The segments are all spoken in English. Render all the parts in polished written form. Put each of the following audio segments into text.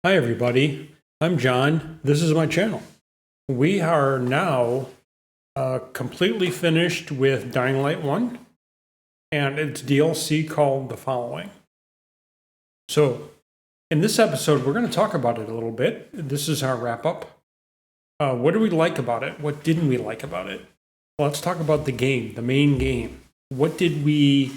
Hi everybody, I'm John. This is my channel. We are now completely finished with Dying Light 1 and its DLC called The Following. So in this episode, we're going to talk about it a little bit. This is our wrap up. What do we like about it? What didn't we like about it? Well, let's talk about the game, the main game. What did we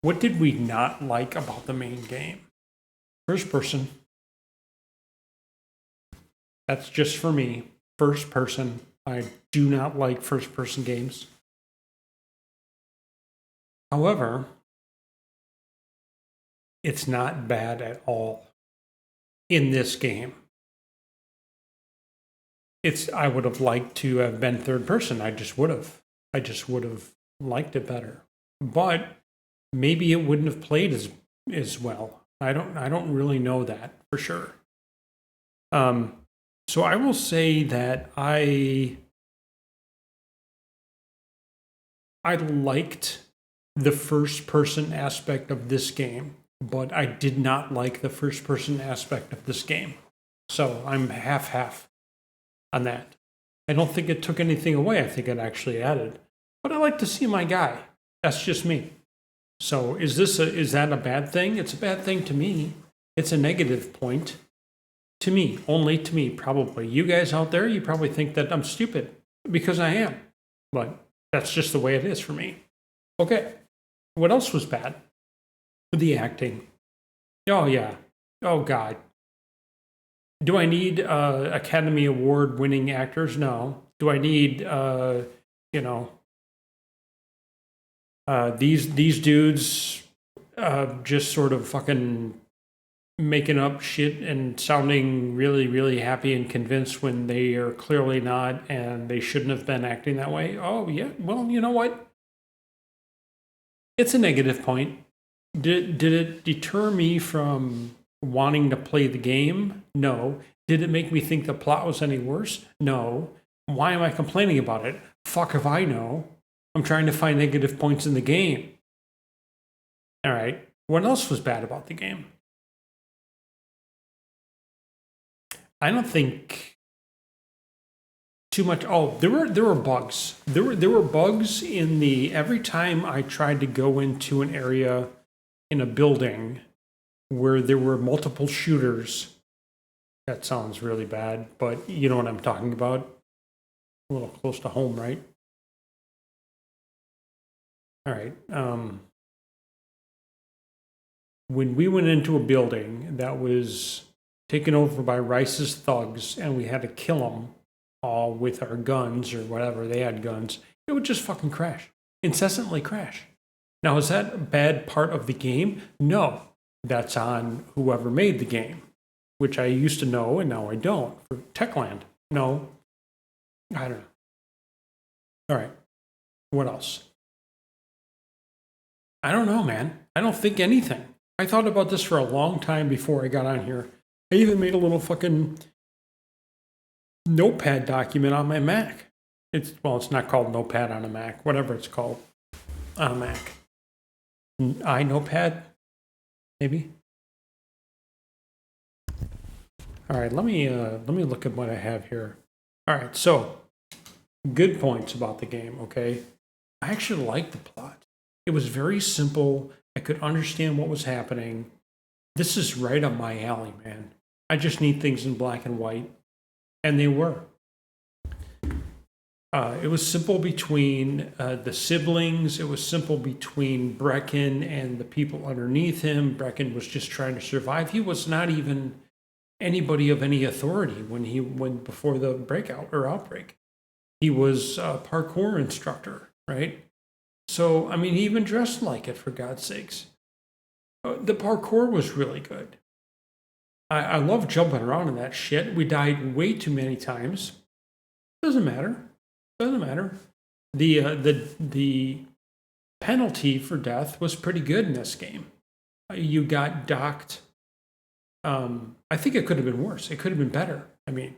not like about the main game? First person. That's just for me. First person. I do not like first person games. However, it's not bad at all in this game. I would have liked to have been third person. I just would have liked it better. But maybe it wouldn't have played as well. I don't really know that for sure. So I will say that I liked the first person aspect of this game, but I did not like the first person aspect of this game. So I'm half on that. I don't think it took anything away. I think it actually added. But I like to see my guy. That's just me. So is that a bad thing? It's a bad thing to me. It's a negative point. To me, only to me, probably. You guys out there, you probably think that I'm stupid, because I am. But that's just the way it is for me. Okay, what else was bad? The acting. Oh, yeah. Oh, God. Do I need Academy Award winning actors? No. Do I need, these dudes just sort of fucking making up shit and sounding really, really happy and convinced when they are clearly not, and they shouldn't have been acting that way? Oh, yeah. Well, you know what? It's a negative point. Did it deter me from wanting to play the game? No. Did it make me think the plot was any worse? No. Why am I complaining about it? Fuck if I know. I'm trying to find negative points in the game. All right. What else was bad about the game? I don't think too much. Oh, there were bugs. There were bugs in the every time I tried to go into an area in a building where there were multiple shooters. That sounds really bad, but you know what I'm talking about. A little close to home, right? All right. When we went into a building that was taken over by Rice's thugs, and we had to kill them all with our guns or whatever. They had guns. It would just fucking crash. Incessantly crash. Now, is that a bad part of the game? No. That's on whoever made the game, which I used to know and now I don't. For Techland. No. I don't know. All right. What else? I don't know, man. I don't think anything. I thought about this for a long time before I got on here. I even made a little fucking notepad document on my Mac. It's not called Notepad on a Mac, whatever it's called on a Mac. iNotepad, maybe. All right, let me look at what I have here. All right, so good points about the game. Okay, I actually liked the plot. It was very simple. I could understand what was happening. This is right up my alley, man. I just need things in black and white. And they were. It was simple between the siblings. It was simple between Brecken and the people underneath him. Brecken was just trying to survive. He was not even anybody of any authority when before the breakout or outbreak. He was a parkour instructor, right? So, I mean, he even dressed like it, for God's sakes. The parkour was really good. I love jumping around in that shit. We died way too many times. Doesn't matter. Doesn't matter. The penalty for death was pretty good in this game. You got docked. I think it could have been worse. It could have been better. I mean,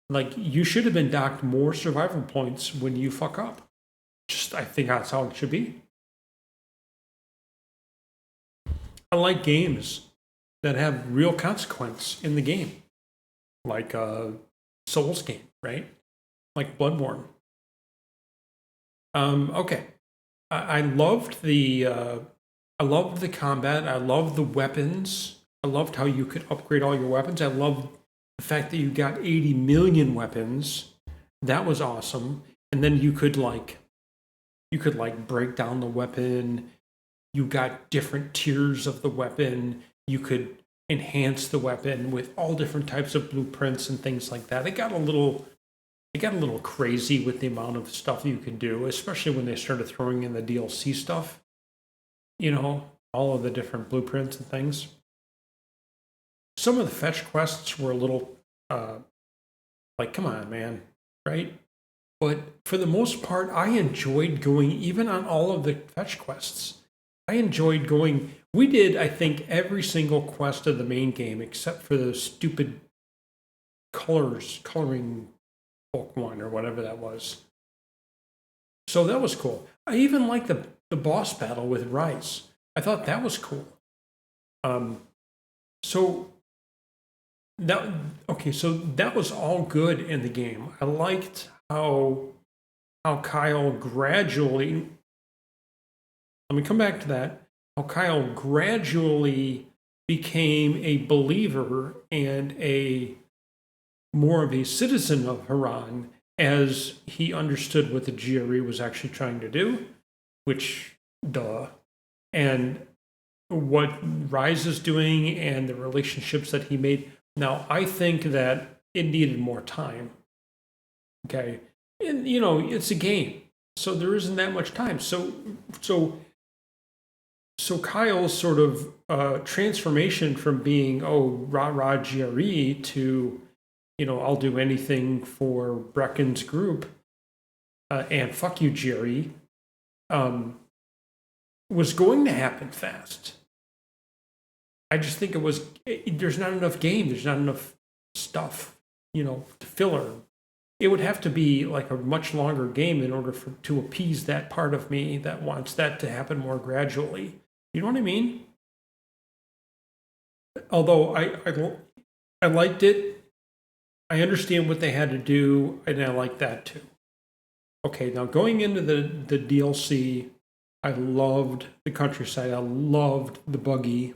like, you should have been docked more survival points when you fuck up. I think that's how it should be. I like games that have real consequence in the game, like a Souls game, right? Like Bloodborne. Okay, I loved the combat. I loved the weapons. I loved how you could upgrade all your weapons. I loved the fact that you got 80 million weapons. That was awesome. And then you could break down the weapon. You got different tiers of the weapon. You could enhance the weapon with all different types of blueprints and things like that. It got a little crazy with the amount of stuff you could do, especially when they started throwing in the DLC stuff. You know, all of the different blueprints and things. Some of the fetch quests were a little like, come on, man, right? But for the most part, I enjoyed going even on all of the fetch quests. I enjoyed going. We did, I think, every single quest of the main game except for the stupid coloring book one or whatever that was. So that was cool. I even liked the boss battle with Rice. I thought that was cool. So that was all good in the game. I liked how Kyle gradually. Let me come back to that. How Kyle gradually became a believer and more of a citizen of Haran as he understood what the GRE was actually trying to do, which, duh. And what Rise is doing and the relationships that he made. Now, I think that it needed more time. Okay. And, you know, it's a game, so there isn't that much time. So Kyle's sort of transformation from being, rah-rah GRE to, you know, I'll do anything for Brecken's group and fuck you, GRE, was going to happen fast. I just think there's not enough game, there's not enough stuff, you know, filler. It would have to be like a much longer game in order to appease that part of me that wants that to happen more gradually. You know what I mean? Although I liked it, I understand what they had to do, and I like that too. Okay, now going into the DLC, I loved the countryside. I loved the buggy.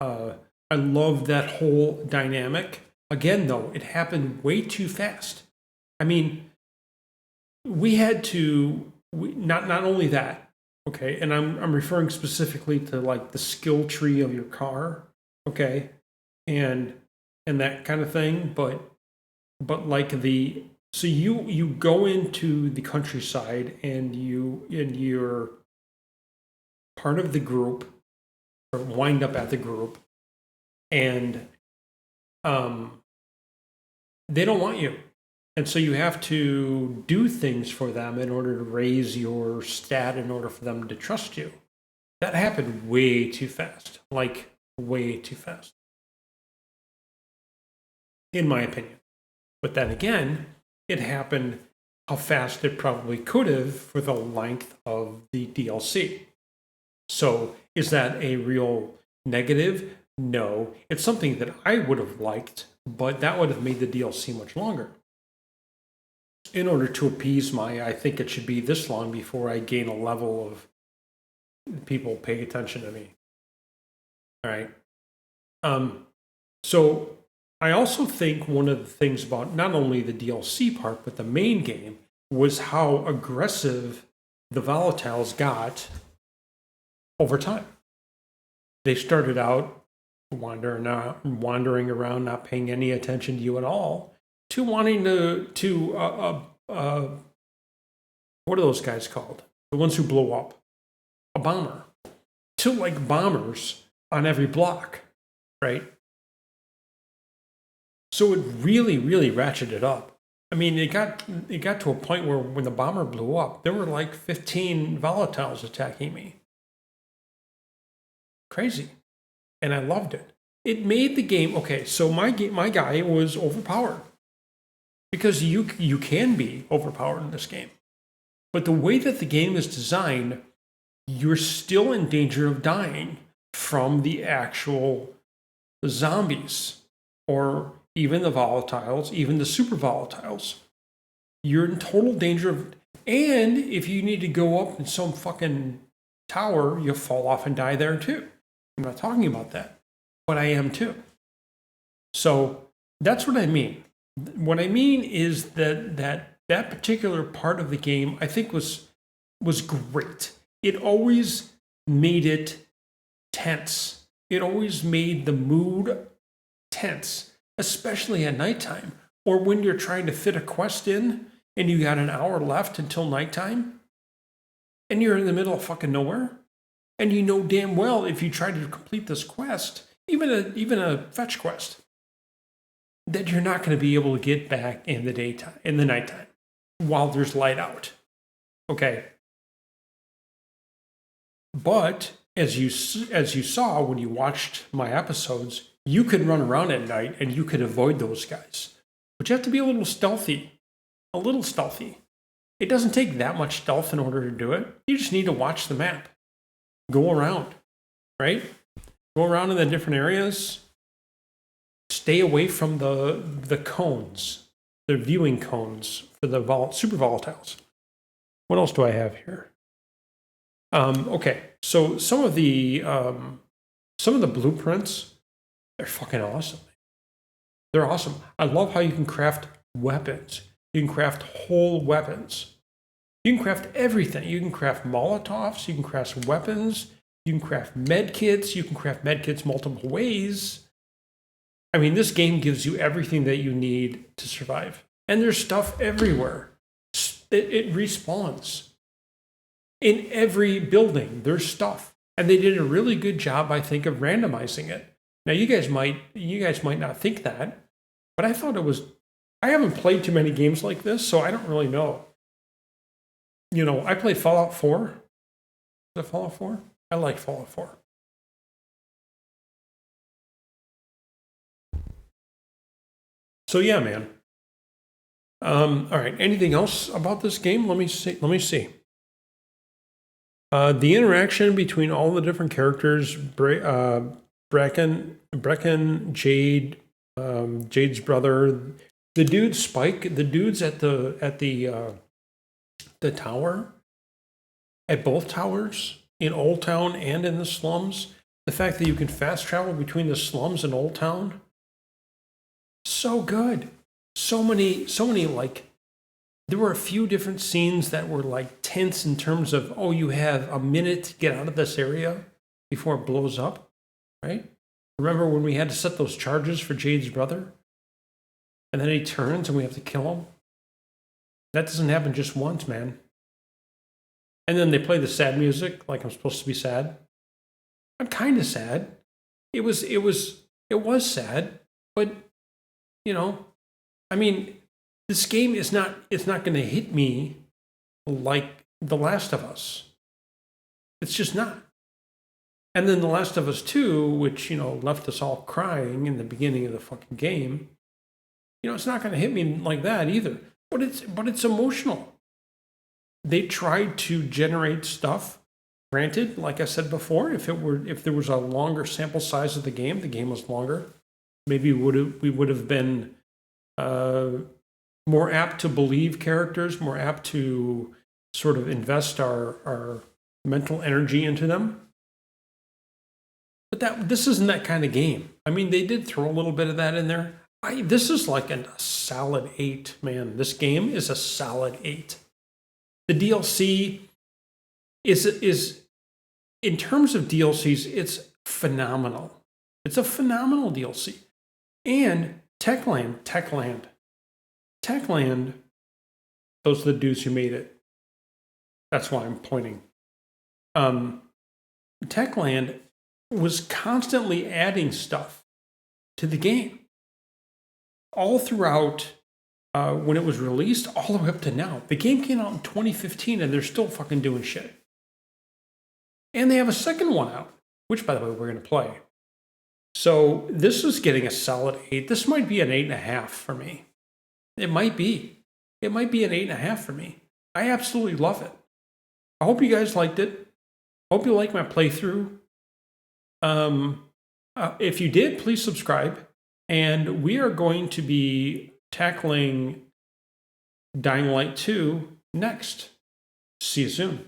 I loved that whole dynamic. Again, though, it happened way too fast. I mean, we had to not only that. Okay, and I'm referring specifically to like the skill tree of your car. Okay, and that kind of thing. But like so you go into the countryside and you're part of the group or wind up at the group, and they don't want you. And so you have to do things for them in order to raise your stat in order for them to trust you. That happened way too fast. Like, way too fast. In my opinion. But then again, it happened how fast it probably could have for the length of the DLC. So is that a real negative? No. It's something that I would have liked, but that would have made the DLC much longer. In order to appease I think it should be this long before I gain a level of people paying attention to me. All right. So I also think one of the things about not only the DLC part, but the main game was how aggressive the volatiles got over time. They started out wandering around, not paying any attention to you at all, to wanting to what are those guys called? The ones who blow up. A bomber. To like bombers on every block, right? So it really, really ratcheted up. I mean, it got to a point where when the bomber blew up, there were like 15 volatiles attacking me. Crazy. And I loved it. It made the game, okay, so my guy was overpowered. Because you can be overpowered in this game. But the way that the game is designed, you're still in danger of dying from the actual the zombies, or even the volatiles, even the super volatiles. You're in total danger of, and if you need to go up in some fucking tower, you'll fall off and die there too. I'm not talking about that, but I am too. So that's what I mean. What I mean is that particular part of the game, I think, was great. It always made it tense. It always made the mood tense, especially at nighttime, or when you're trying to fit a quest in and you got an hour left until nighttime and you're in the middle of fucking nowhere, and you know damn well if you try to complete this quest, even a fetch quest, that you're not going to be able to get back in the nighttime while there's light out. Okay. But as you saw when you watched my episodes, you could run around at night and you could avoid those guys. But you have to be a little stealthy. A little stealthy. It doesn't take that much stealth in order to do it. You just need to watch the map. Go around, right? Go around in the different areas. Stay away from the cones, the viewing cones for the super volatiles. What else do I have here? Okay, so some of the blueprints, they're fucking awesome. They're awesome. I love how you can craft weapons. You can craft whole weapons. You can craft everything. You can craft Molotovs. You can craft weapons. You can craft med kits. You can craft med kits multiple ways. I mean, this game gives you everything that you need to survive. And there's stuff everywhere. It respawns. In every building, there's stuff. And they did a really good job, I think, of randomizing it. Now, you guys might not think that, but I thought it was. I haven't played too many games like this, so I don't really know. You know, I played Fallout 4. Is it Fallout 4? I like Fallout 4. So yeah, man. All right. Anything else about this game? Let me see. The interaction between all the different characters, Brecken, Jade, Jade's brother, the dude Spike, the dudes at the tower, at both towers, in Old Town and in the slums. The fact that you can fast travel between the slums and Old Town, so good. So many, like, there were a few different scenes that were like tense in terms of, oh, you have a minute to get out of this area before it blows up, right? Remember when we had to set those charges for Jade's brother? And then he turns and we have to kill him? That doesn't happen just once, man. And then they play the sad music like I'm supposed to be sad. I'm kind of sad. It was sad, but you know, I mean, this game it's not going to hit me like The Last of Us. It's just not. And then The Last of Us 2, which, you know, left us all crying in the beginning of the fucking game, you know, it's not going to hit me like that either. But it's emotional. They tried to generate stuff. Granted, like I said before, if there was a longer sample size of the game was longer, maybe we would have been more apt to believe characters, more apt to sort of invest our mental energy into them. But this isn't that kind of game. I mean, they did throw a little bit of that in there. This is like a solid 8, man. This game is a solid 8. The DLC is in terms of DLCs, it's phenomenal. It's a phenomenal DLC. And Techland, those are the dudes who made it. That's why I'm pointing. Techland was constantly adding stuff to the game. All throughout when it was released, all the way up to now. The game came out in 2015 and they're still fucking doing shit. And they have a second one out, which, by the way, we're going to play. So this is getting a solid 8. This might be an 8.5 for me. It might be. It might be an 8.5 for me. I absolutely love it. I hope you guys liked it. I hope you like my playthrough. If you did, please subscribe. And we are going to be tackling Dying Light 2 next. See you soon.